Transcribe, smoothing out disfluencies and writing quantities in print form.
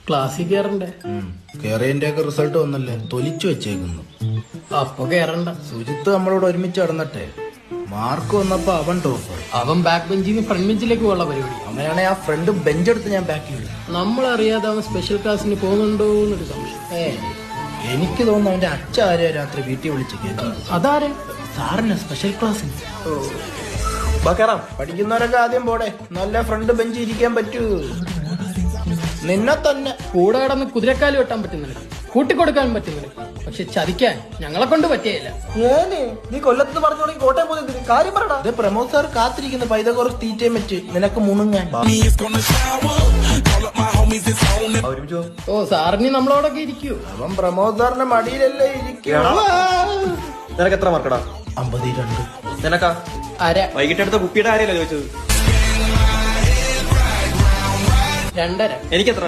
ക്ലാസ്സിൽ കേറണ്ടേ? കേറിയതിന്റെ ഒക്കെ റിസൾട്ട് വന്നല്ലേ, തൊലിച്ചു വെച്ചേക്കുന്നു. അപ്പൊ കേറണ്ട. സുജിത്ത് നമ്മളോട് ഒരുമിച്ച് നടന്നട്ടെ. മാർക്ക് വന്നപ്പോ അവൻ ടോപ്പ്. അവൻ ബാക്ക് ബെഞ്ചിൽ നിന്ന് ഫ്രണ്ട് ബെഞ്ചിലേക്ക് പോകാനുള്ള പരിപാടി. അങ്ങനെയാണെ ആ ഫ്രണ്ട് ബെഞ്ച് എടുത്ത് ഞാൻ ബാക്ക് ചെയ്തു. നമ്മളറിയാതെ അവൻ സ്പെഷ്യൽ ക്ലാസ്സിന് പോകുന്നുണ്ടോ എന്നൊരു സംശയം. എനിക്ക് തോന്നുന്നു അവന്റെ അച്ഛ ആരെയോ രാത്രി വീട്ടിൽ വിളിച്ച് കേൾക്കുന്നു. അതാരെ? സാറിന് സ്പെഷ്യൽ ക്ലാസ്സിന് കേറാം. പഠിക്കുന്നവരൊക്കെ ആദ്യം പോടെ, നല്ല ഫ്രണ്ട് ബെഞ്ച് ഇരിക്കാൻ പറ്റൂ. നിന്നെ തന്നെ കൂടെ കിടന്ന് കുതിരക്കാല് വെട്ടാൻ പറ്റുന്നില്ല, കൂട്ടിക്കൊടുക്കാൻ പറ്റുന്നില്ല, പക്ഷെ ചതിക്കാൻ ഞങ്ങളെ കൊണ്ട് പറ്റിയില്ല. നീ കൊല്ലത്ത് പറഞ്ഞു തുടങ്ങി കോട്ടയം പോകുന്നത് കാര്യം പറയടാ. ഇത് പ്രമോദ് സാർ കാത്തിരിക്കുന്ന പൈതകോറസ് തീറ്റയും വെച്ച് നിനക്ക് മുണുങ്ങാൻ. ഓ സാറിന് നമ്മളോടൊക്കെ ഇരിക്കൂ. അവൻ പ്രമോദ് സാറിന്റെ മടിയിലല്ലേ ഇരിക്കും. നിനക്ക് എത്ര മാർക്കടാ? 52. നിനക്കാ? വൈകിട്ട് എടുത്ത കുപ്പിയുടെ കാര്യമല്ല ചോദിച്ചത്. 2.5. എനിക്കെത്ര?